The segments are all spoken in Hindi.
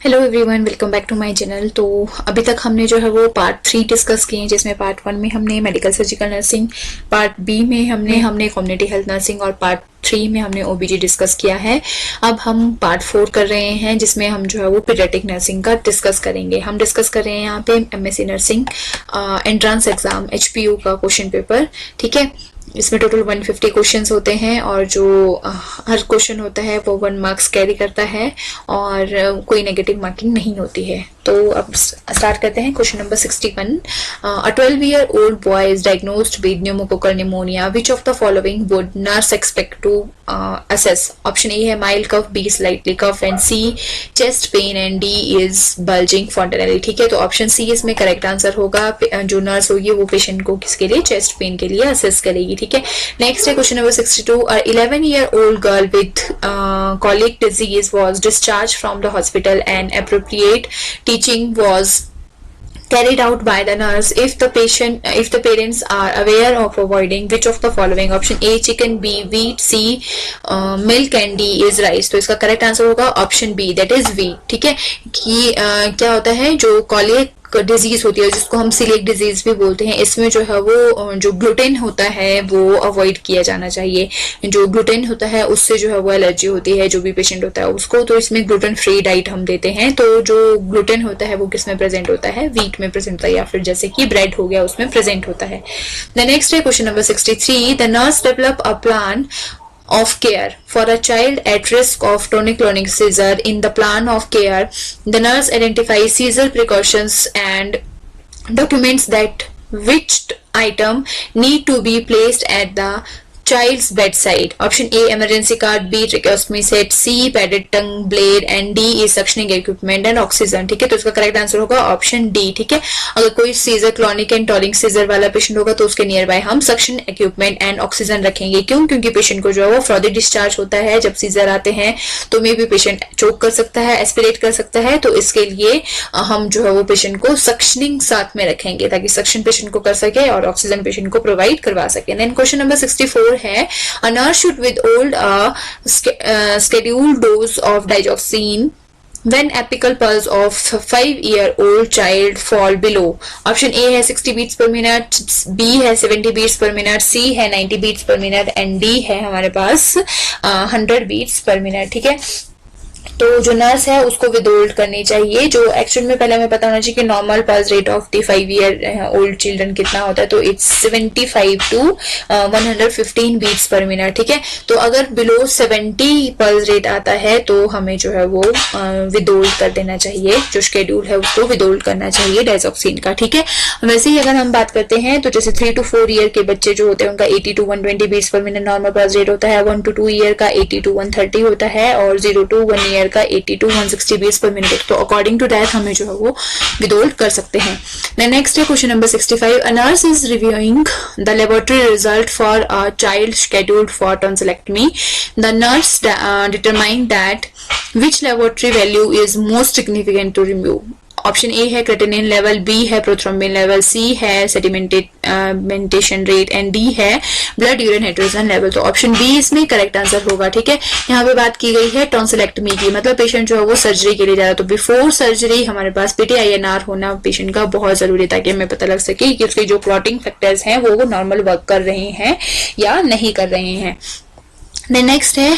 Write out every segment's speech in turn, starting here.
Hello everyone, welcome back to my channel. तो अभी तक हमने जो है वो पार्ट 3 डिस्कस किए हैं, जिसमें पार्ट 1 में हमने medical surgical nursing, part B में हमने कम्युनिटी हेल्थ नर्सिंग और पार्ट 3 में हमने ओबीजी डिस्कस किया है। अब हम पार्ट 4 कर रहे हैं, जिसमें हम जो है वो पीडियाट्रिक नर्सिंग का डिस्कस करेंगे। हम डिस्कस कर रहे हैं यहाँ पे MSc nursing entrance exam HPU का क्वेश्चन पेपर। ठीक है, इसमें टोटल 150 क्वेश्चंस होते हैं और जो हर क्वेश्चन होता है वो 1 मार्क्स कैरी करता है और कोई नेगेटिव मार्किंग नहीं होती है। तो अब स्टार्ट करते हैं। Question number 61, a 12-year-old boy is diagnosed with pneumococcal pneumonia. Which of the following would nurse expect to assess? Option A है mild cough, B slightly cough and C chest pain and D is bulging fontanelle। ठीक है, तो ऑप्शन सी इसमें करेक्ट आंसर होगा। जो नर्स होगी वो पेशेंट को किसके लिए, चेस्ट पेन के लिए असेस करेगी। ठीक है, नेक्स्ट है question number 62, a 11-year-old girl with colic disease was discharged from the hospital and appropriate teaching was carried out by the nurse if the parents are aware of avoiding which of the following? Option A chicken, B wheat, C milk and D is rice. तो इसका करेक्ट आंसर होगा option B, that is wheat. ठीक है, कि क्या होता है, जो कॉलिक डिजीज होती है जिसको हम सिलिक डिजीज भी बोलते हैं, इसमें जो है वो जो ग्लूटेन होता है वो अवॉइड किया जाना चाहिए। जो ग्लूटेन होता है उससे जो है वो एलर्जी होती है जो भी पेशेंट होता है उसको, तो इसमें ग्लूटेन फ्री डाइट हम देते हैं। तो जो ग्लूटेन होता है वो किस में प्रेजेंट होता है, वीट में प्रेजेंट होता है, या फिर जैसे कि ब्रेड हो गया उसमें प्रेजेंट होता है। द नेक्स्ट है question number 63, the nurse develop a plan of care for a child at risk of tonic-clonic seizure. In the plan of care, the nurse identifies seizure precautions and documents that which item need to be placed at the child's bedside. Option A emergency card, B tracheostomy set, C padded tongue blade and D is suctioning equipment and oxygen। ठीक है, तो इसका करेक्ट आंसर होगा ऑप्शन डी। ठीक है, अगर कोई seizure clonic and tonic seizure वाला पेशेंट होगा तो उसके नियर बाय हम सक्शन इक्विपमेंट एंड ऑक्सीजन रखेंगे। क्यों? क्योंकि पेशेंट को जो है वो फ्रॉदी डिस्चार्ज होता है जब सीजर आते हैं, तो मे भी पेशेंट चोक कर सकता है, एस्पिरेट कर सकता है, तो इसके लिए हम जो है वो पेशेंट को सक्शनिंग साथ में रखेंगे ताकि सक्शन पेशेंट को कर सके और ऑक्सीजन पेशेंट को प्रोवाइड करवा सके। देन क्वेश्चन नंबर 64 है, a nurse should withhold a scheduled dose of digoxin when apical pulse of 5-year-old child fall below। Option A है 60 beats per minute, B है 70 beats per minute, C है 90 beats per minute and D है हमारे पास 100 beats per minute। ठीक है, तो जो नर्स है उसको विदहोल्ड करनी चाहिए। जो एक्चुअल में पहले हमें पता होना चाहिए कि normal pulse rate of the 5-year-old children कितना होता है, तो it's 75 to 115 beats per minute. ठीक है, तो अगर बिलो 70 पल्स रेट आता है तो हमें जो है वो विदहोल्ड कर देना चाहिए, जो शेड्यूल है उसको विदहोल्ड करना चाहिए डाइजॉक्सिन का। ठीक है, वैसे ही अगर हम बात करते हैं तो जैसे 3 to 4 ईयर के बच्चे जो होते हैं उनका 80 to 120 beats per minute normal pulse rate होता है, 1 to 2 ईयर का 80 to 130 होता है और 0 to 1 ईयर का 80 to 160 बीट्स पर मिनट। तो अकॉर्डिंग टू दैट हमें जो है वो विदहोल्ड कर सकते हैं। नेक्स्ट है question number 65, a nurse is reviewing the laboratory result for a child scheduled for tonsillectomy. The nurse determine that which laboratory value is most significant to remove। Option A है क्रेटिनिन लेवल, बी है प्रोथ्रोम्बिन लेवल, सी है सेडिमेंटेशन रेट एंड डी है ब्लड यूरिन हाइड्रोजन लेवल। तो ऑप्शन बी इसमें करेक्ट आंसर होगा। ठीक है, यहाँ पे बात की गई है टॉन्सिलेक्टमी की, मतलब पेशेंट जो है वो सर्जरी के लिए जा रहा है, तो बिफोर सर्जरी हमारे पास पीटीआईएनआर होना पेशेंट का बहुत जरूरी है ताकि हमें पता लग सके कि उसके जो क्लॉटिंग फैक्टर्स हैं वो नॉर्मल वर्क कर रहे हैं या नहीं कर रहे हैं। नेक्स्ट है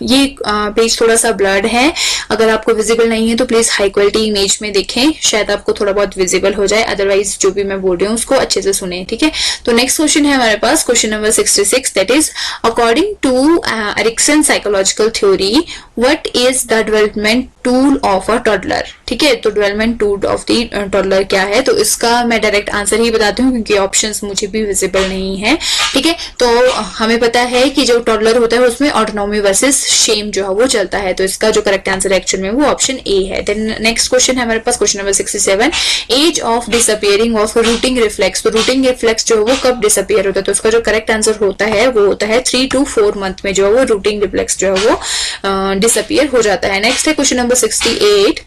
ये पेज थोड़ा सा ब्लर्ड है, अगर आपको विजिबल नहीं है तो प्लीज हाई क्वालिटी इमेज में देखें, शायद आपको थोड़ा बहुत विजिबल हो जाए, अदरवाइज जो भी मैं बोल रही हूँ उसको अच्छे से सुने। ठीक है, तो नेक्स्ट क्वेश्चन है हमारे पास question number 66, that is according to Erikson psychological theory what is the development tool of a toddler. ठीक है, तो development tool of the toddler क्या है, तो इसका मैं डायरेक्ट आंसर ही बताती हूँ क्योंकि ऑप्शंस मुझे भी विजिबल नहीं है। ठीक है, तो हमें पता है कि जो टॉडलर होता है उसमें ऑटोनॉमी वर्सेस शेम जो है वो चलता है, तो इसका जो करेक्ट आंसर एक्चुअल में वो ऑप्शन ए है। देन नेक्स्ट क्वेश्चन है हमारे पास question number 67, age of disappearing of rooting reflex. तो रूटिंग रिफ्लेक्स जो है वो कब डिसअपियर होता है, तो उसका जो करेक्ट आंसर होता है वो होता है 3 to 4 मंथ में जो है वो रूटिंग रिफ्लेक्स जो है वो डिसअपियर हो जाता है। नेक्स्ट है question number 68,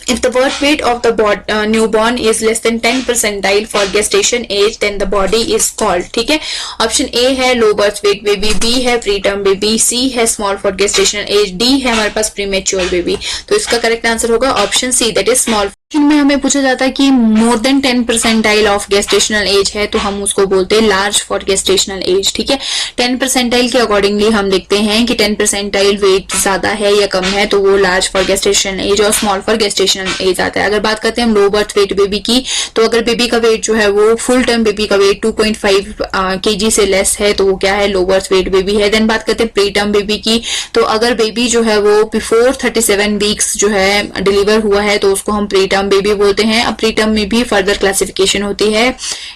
If the birth weight of the newborn is less than 10 percentile for gestation age, then the body is called. ठीक है, ऑप्शन ए है low birth weight baby, B है प्रीटर्म बेबी, सी है small for gestational age, D है हमारे पास प्रीमेच्योर बेबी। तो इसका करेक्ट आंसर होगा option C, that is small. में हमें पूछा जाता है कि more than 10 percentile of gestational age है तो हम उसको बोलते हैं लार्ज फॉर गेस्टेशनल एज। ठीक है, 10 परसेंटाइल के अकॉर्डिंगली हम देखते हैं कि 10 परसेंटाइल वेट ज्यादा है या कम है तो वो लार्ज फॉर गेस्टेशनल एज और स्मॉल फॉर गेस्टेशनल एज आता है। अगर बात करते हैं हम लो बर्थ वेट बेबी की, तो अगर बेबी का वेट जो है वो फुल टर्म बेबी का वेट 2.5 kg से लेस है तो वो क्या है, लो बर्थ वेट बेबी है। देन बात करते हैं प्री टर्म बेबी की, तो अगर बेबी जो है वो बिफोर 37 वीक्स जो है डिलीवर हुआ है तो उसको हम प्री टर्म बेबी बोलते हैं। अब प्री टर्म में भी फर्दर क्लासिफिकेशन होती है,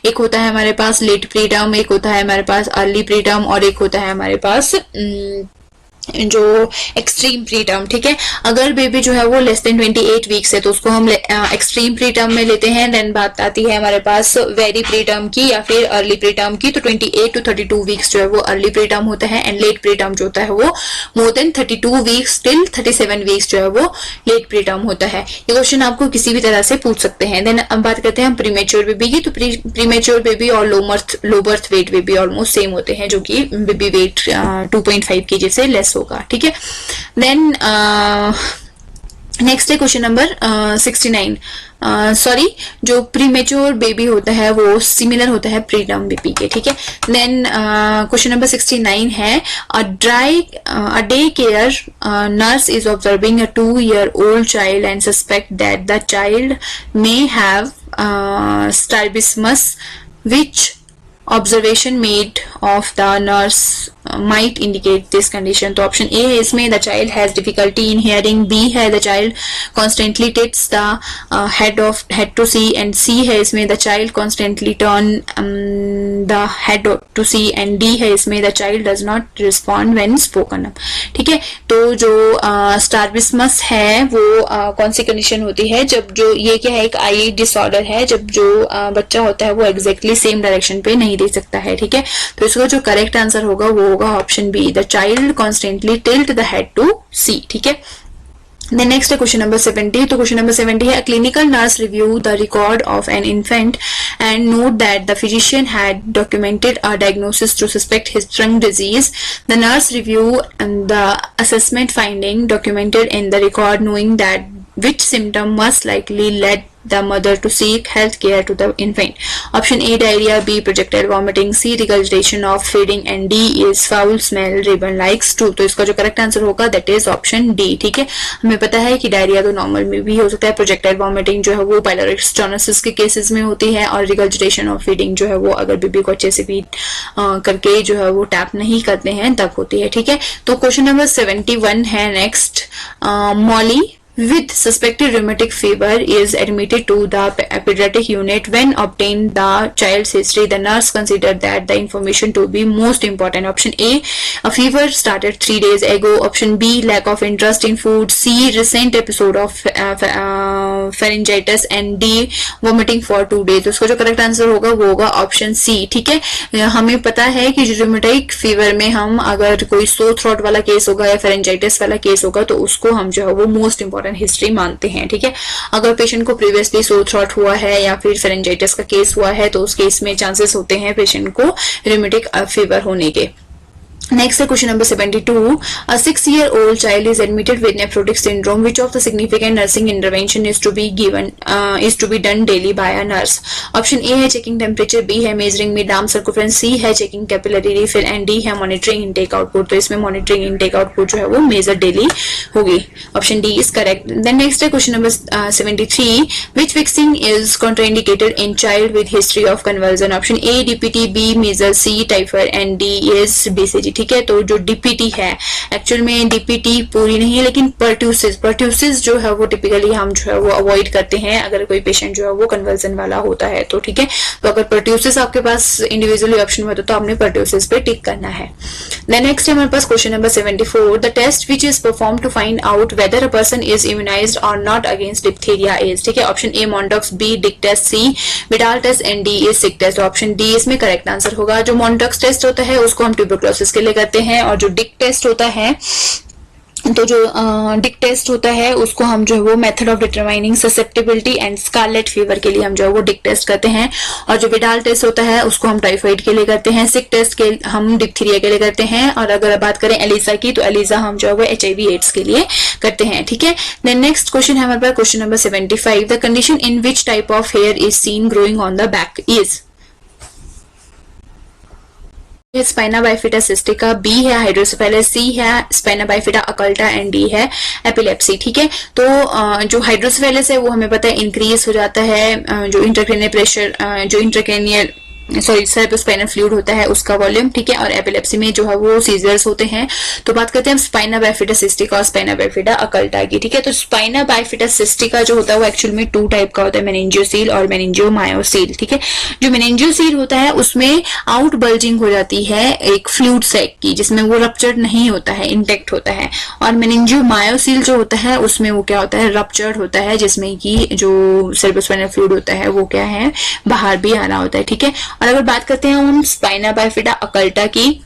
एक होता है हमारे पास लेट प्री टर्म, एक होता है हमारे पास अर्ली प्री टर्म और एक होता है हमारे पास जो एक्सट्रीम प्री टर्म। ठीक है, अगर बेबी जो है वो लेस देन 28 वीक्स है तो उसको हम एक्सट्रीम प्री टर्म में लेते हैं। देन बात आती है हमारे पास वेरी प्री टर्म की या फिर अर्ली प्री टर्म की, तो 28 to 32 वीक्स जो है वो अर्ली प्री टर्म होता है एंड लेट प्री टर्म जो होता है वो more than 32 weeks till 37 weeks जो है वो लेट प्री टर्म होता है। ये क्वेश्चन आपको किसी भी तरह से पूछ सकते हैं। देन अब बात करते हैं हम प्रीमेच्योर बेबी की, तो प्रीमेच्योर बेबी और लो birth weight baby almost same होते हैं, जो कि बेबी वेट 2.5 kg से लेस होगा। ठीक है, देन नेक्स्ट है क्वेश्चन नंबर 69। सॉरी, जो प्रीमेच्योर बेबी होता है वो सिमिलर होता है प्री टर्म बेबी के। ठीक है, देन क्वेश्चन नंबर 69 है a day care nurse is observing a 2-year-old child and suspect that the child may have strabismus, which observation made of the nurse might indicate this condition। तो ऑप्शन ए है इसमें the child has difficulty in hearing, B है the child constantly tilts the head to see, and C है इसमें the child constantly turn the head to see, and D है इसमें the child does not respond when spoken up. ठीक है, तो जो स्ट्रैबिस्मस है वो कौन सी कंडीशन होती है, जब जो ये क्या है एक आई डिसऑर्डर है, जब जो बच्चा होता है वो एग्जैक्टली सेम डायरेक्शन पे नहीं देख सकता है। ठीक है, तो इसका जो करेक्ट आंसर होगा वो होगा option B, the child constantly tilt the head to see. ठीक है, Then next है क्वेश्चन नंबर 70। तो क्वेश्चन नंबर 70 है, a clinical nurse review the record of an infant and note that the physician had documented a diagnosis to suspect his trunk disease. The nurse review and the assessment finding documented in the record, knowing that which symptom most likely led the mother to seek health care to the infant. Option A diarrhea, B projectile vomiting, C regurgitation of feeding, and D is foul smell ribbon like stew। तो इसका जो करेक्ट आंसर होगा दैट इज ऑप्शन डी। ठीक है, हमें पता है कि डायरिया तो नॉर्मल में भी हो सकता है, प्रोजेक्टाइल वॉमिटिंग जो है वो पाइलोरिक स्टोनोसिस के केसेस में होती है, और रिगर्जिटेशन ऑफ फीडिंग जो है वो अगर बेबी को अच्छे से फीड करके जो है वो टैप नहीं करते हैं तब होती है। ठीक है, तो क्वेश्चन नंबर 71 है next, Molly with suspected rheumatic fever is admitted to the pediatric unit. When obtained the child's history, the nurse considered that the information to be most important. Option A, a fever started 3 days ago. Option B, lack of interest in food. C, recent episode of pharyngitis, and D, vomiting for 2 days। उसका जो करेक्ट आंसर होगा वो होगा ऑप्शन सी। ठीक है, हमें पता है कि रूमेटिक फीवर में हम अगर कोई सो थ्रोट वाला केस होगा या फेरेंजाइटिस वाला केस होगा तो उसको हम जो है वो मोस्ट इंपॉर्टेंट हिस्ट्री मानते हैं। ठीक है, अगर पेशेंट को प्रीवियसली सो थ्रोट हुआ है या फिर फेरेंजाइटिस का केस हुआ है तो उस केस में चांसेस होते हैं पेशेंट को रूमेटिक फीवर होने के। Next है question number 72। A 6-year-old child is admitted with nephrotic syndrome. Which of the significant nursing intervention is to be done daily by a nurse? Option A है checking temperature, B है measuring mid-arm circumference, C है checking capillary refill, and D है monitoring intake output। तो इसमें monitoring intake output जो है वो measure daily होगी। Option D is correct। Then next है question number 73। Which vaccine is contraindicated in child with history of convulsion? Option A DPT, B measles, C typhoid, and D is BCG। ठीक है, तो जो डीपीटी है एक्चुअल में डीपीटी पूरी नहीं है लेकिन पर्ट्यूसिस जो है वो टिपिकली हम जो है वो अवॉइड करते हैं अगर कोई पेशेंट जो है वो कन्वर्जन वाला होता है तो। ठीक है, तो अगर पर्ट्यूसिस आपके पास इंडिविजुअली ऑप्शन में तो आपने पर्ट्यूसिस पे टिक करना है। देन नेक्स्ट हमारे पास question number 74। The test which is perform to find out whether a person is immunized और नॉट अगेंस्ट डिप्थीरिया इज। ठीक है, option A Mantoux, B Dick test, C Widal test, and D is Schick test. Option D इसमें करेक्ट आंसर होगा। जो मॉन्टॉक्स टेस्ट होता है उसको हम ट्यूबरक्लोसिस के लिए करते हैं और जो डिक टेस्ट होता है तो जो डिक टेस्ट होता है उसको हम जो है वो method of determining susceptibility and scarlet fever के लिए हम जो है वो डिक टेस्ट करते हैं, और जो विडाल टेस्ट होता है उसको हम टाइफाइड के लिए करते हैं, सिक टेस्ट के हम डिप्थीरिया के लिए करते हैं, और अगर बात करें एलिसा की तो एलिसा हम जो है वो HIV एड्स के लिए करते हैं। ठीक है, देन नेक्स्ट क्वेश्चन है हमारे पास question number 75, the condition in which type of hair is seen growing on the back is spina bifida cystica, B है हाइड्रोसेफेलस, सी है spina bifida occulta and D है एपिलेप्सी। ठीक है, तो जो हाइड्रोसेफेलस है वो हमें पता है इंक्रीज हो जाता है जो इंट्राक्रेनियल प्रेशर, जो इंट्राक्रेनियल सेरेब्रोस्पाइनल फ्लूइड होता है उसका वॉल्यूम। ठीक है, और एपिलेप्सी में जो है वो सीजर्स होते हैं। तो बात करते हैं हम स्पाइना बाइफिटा सिस्टिका और स्पाइना बाइफिटा अकल्टा की। ठीक है, तो स्पाइना बाइफिटा सिस्टिका जो होता है वो एक्चुअल में 2 टाइप का होता है, मेनिंजियोसील और मेनिंजियोमायोसील। ठीक है, जो मेनिंजियोसील होता है उसमें आउट बल्जिंग हो जाती है एक फ्लूइड सैक की, जिसमें वो रप्चर्ड नहीं होता है, इंटेक्ट होता है, और मेनिंजियोमायोसील जो होता है उसमें वो क्या होता है, रप्चर्ड होता है, जिसमें कि जो सेरेब्रोस्पाइनल फ्लूइड होता है वो क्या है, बाहर भी आ रहा होता है। ठीक है, और अगर बात करते हैं हम स्पाइना बाइफिटा अकल्टा की,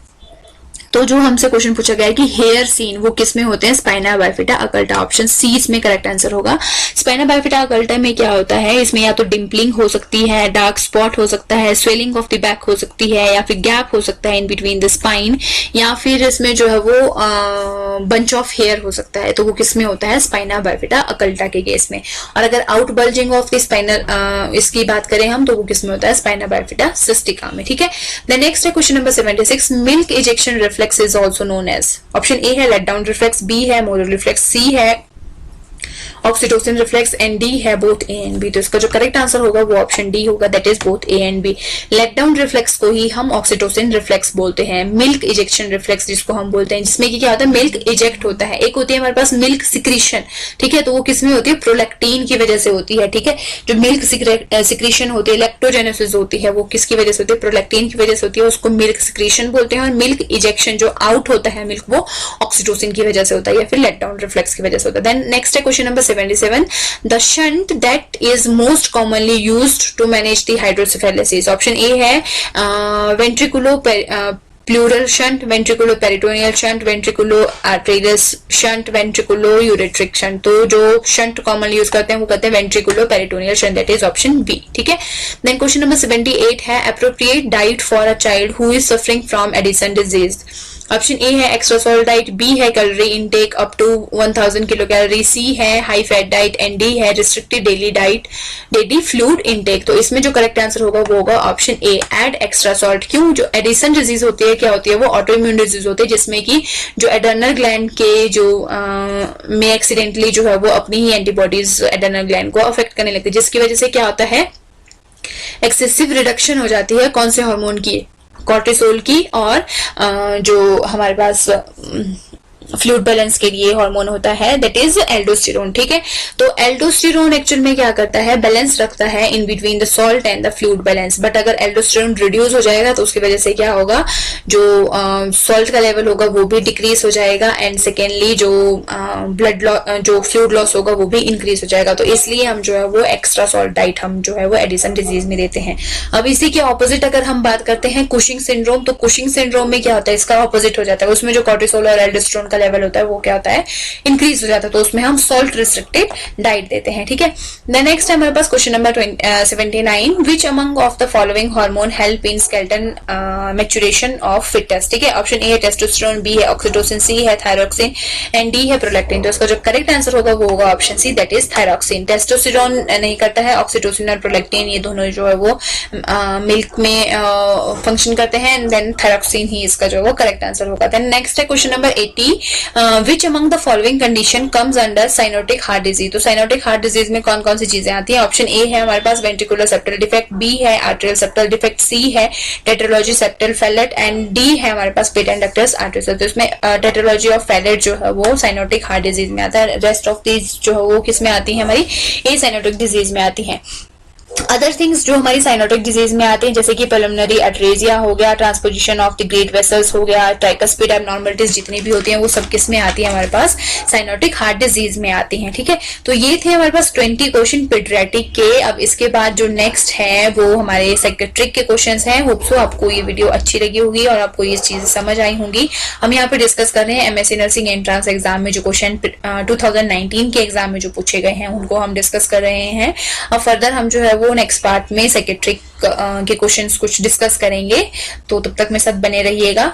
तो जो हमसे क्वेश्चन पूछा गया है कि हेयर सीन वो किस में होते हैं, स्पाइना बाइफिटा अकल्टा, ऑप्शन सी इसमें करेक्ट आंसर होगा। स्पाइना बाइफिटा अकल्टा में क्या होता है, इसमें या तो डिम्पलिंग हो सकती है, डार्क स्पॉट हो सकता है, स्वेलिंग ऑफ द बैक हो सकती है, या फिर गैप हो सकता है इन बिटवीन द स्पाइन, या फिर इसमें जो है वो बंच ऑफ हेयर हो सकता है। तो वो किस में होता है, स्पाइना बाइफिटा अकल्टा के केस में। और अगर out bulging of the spinal इसकी बात करें हम, तो वो किस में होता है, स्पाइना बाइफिटा सिस्टिका में। ठीक है, द नेक्स्ट है question number 76, milk ejection reflex is also known as, option A है लेट डाउन रिफ्लेक्स, बी है मोरल रिफ्लेक्स, सी है ऑक्सीटोसिन रिफ्लेक्स एंड डी है बोथ ए एंड बी। तो इसका जो करेक्ट आंसर होगा वो ऑप्शन डी होगा, that is both A and B. Let down reflex को ही हम ऑक्सीटोसिन रिफ्लेक्स बोलते हैं। मिल्क इजेक्शन रिफ्लेक्स जिसको हम बोलते हैं, जिसमें कि क्या होता है, मिल्क इजेक्ट होता है। एक होती है हमारे पास मिल्क सिक्रीशन, ठीक है, तो वो किसमें होती है, प्रोलैक्टिन की वजह से होती है। ठीक है, जो मिल्क सिक्रीशन होती है, लैक्टोजेनेसिस होती है, वो किसकी वजह से होती है, प्रोलैक्टिन की वजह से होती है, उसको मिल्क सिक्रीशन बोलते हैं। और मिल्क इजेक्शन जो आउट होता है मिल्क, वो ऑक्सीटोसिन की वजह से होता है या फिर लेट डाउन रिफ्लेक्स की वजह से होता है। देन नेक्स्ट है question number 77, the shunt that is most commonly used to manage the hydrocephalus। Option A है ventriculo pleural shunt, ventriculo peritoneal shunt, ventriculo arteries shunt, ventriculo ureteric shunt. तो जो शंट कॉमनली यूज करते हैं वो कहते हैं ventriculo peritoneal shunt, that is option B. ठीक है, देन क्वेश्चन नंबर 78 है appropriate diet for a child who is suffering from Addison disease. Option A है एक्स्ट्रा सॉल्ट डाइट, बी है calorie intake up to 1000 kilo calorie, C है high fat diet and D है restricted daily diet, daily fluid intake. तो इसमें जो करेक्ट आंसर होगा वो होगा option A, add extra salt. क्यों, जो एडिसन डिजीज होती है क्या होती है, वो ऑटो इम्यून डिजीज होती है, जिसमें कि जो एडर्नल ग्लैंड के जो में एक्सीडेंटली जो है वो अपनी ही एंटीबॉडीज एडर्नल ग्लैंड को अफेक्ट करने लगती है, जिसकी वजह से क्या होता है, एक्सेसिव रिडक्शन हो जाती है कौन से हार्मोन की, कॉर्टिसोल की, और जो हमारे पास फ्लूइड बैलेंस के लिए हार्मोन होता है दैट इज एल्डोस्टेरोन। ठीक है, तो एल्डोस्टेरोन एक्चुअल में क्या करता है, बैलेंस रखता है in between the salt and the fluid balance. But अगर एल्डोस्टेरोन रिड्यूस हो जाएगा तो उसकी वजह से क्या होगा, जो सॉल्ट का लेवल होगा वो भी डिक्रीज हो जाएगा, एंड सेकेंडली जो ब्लड जो फ्लूइड लॉस होगा वो भी इंक्रीज हो जाएगा। तो इसलिए हम जो है वो एक्स्ट्रा सॉल्ट डाइट हम जो है वो एडिसन डिजीज में देते हैं। अब इसी के ऑपोजिट अगर हम बात करते हैं कुशिंग सिंड्रोम, तो कुशिंग सिंड्रोम में क्या होता है, इसका ऑपोजिट हो जाता है, उसमें जो कॉर्टिसोल और एल्डोस्टेरोन लेवल होता है वो क्या होता है, इंक्रीज हो जाता है, तो उसमें हम सॉल्ट रिस्ट्रिक्टेड डाइट देते हैं। ठीक है, देन नेक्स्ट है हमारे पास question number 79, which among of the following hormone help in skeleton maturation of fitness. ठीक है, ऑप्शन ए है टेस्टोस्टेरोन, बी है ऑक्सीटोसिन, सी है थायरोक्सिन एंड डी है प्रोलैक्टिन। तो इसका जो करेक्ट आंसर होगा वो होगा option C, that is thyroxine. Testosterone नहीं करता है, ऑक्सीटोसिन और प्रोलैक्टिन ये दोनों जो है वो मिल्क में फंक्शन करते हैं, एंड देन थायरोक्सिन ही इसका जो है वो करेक्ट आंसर होगा। देन नेक्स्ट है question number 80, which among the following condition comes under cyanotic heart disease. तो साइनोटिक हार्ट डिजीज में कौन कौन सी चीजें आती हैं, ऑप्शन ए है हमारे पास वेंट्रिकुलर सेप्टल डिफेक्ट, बी है आर्टेरियल सेप्टल डिफेक्ट, सी है tetralogy septal Fallot and D है हमारे पास पेटेंट डक्टस आर्टेरियोस। तो इसमें टेट्रोलॉजी ऑफ फेलेट जो है वो साइनोटिक हार्ट डिजीज में आता है, रेस्ट ऑफ दीज जो है वो किस में आती है, हमारी ए साइनोटिक डिजीज में आती है। अदर थिंग्स जो हमारी साइनोटिक डिजीज में आते हैं, जैसे कि पल्मोनरी अट्रेजिया हो गया, transposition of the great vessels हो गया, ट्राइकस्पिड एबनॉर्मलिटीज जितनी भी होती हैं वो सब किस में आती है हमारे पास, साइनोटिक हार्ट डिजीज में आती हैं। ठीक है, तो ये थे हमारे पास 20 क्वेश्चन पीडियाट्रिक के। अब इसके बाद जो नेक्स्ट है वो हमारे साइकियाट्रिक के क्वेश्चंस हैं। होप सो आपको ये वीडियो अच्छी लगी होगी और आपको ये चीजें समझ आई होंगी। हम यहाँ पे डिस्कस कर रहे हैं एमएससी नर्सिंग एंट्रेंस एग्जाम में जो क्वेश्चन 2019 के एग्जाम में जो पूछे गए हैं उनको हम डिस्कस कर रहे हैं। अब फर्दर हम जो है वो नेक्स्ट पार्ट में साइकियाट्रिक के क्वेश्चंस कुछ डिस्कस करेंगे। तो तब तक मेरे साथ बने रहिएगा।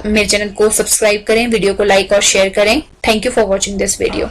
मेरे चैनल को सब्सक्राइब करें, वीडियो को लाइक और शेयर करें। Thank you for watching this video.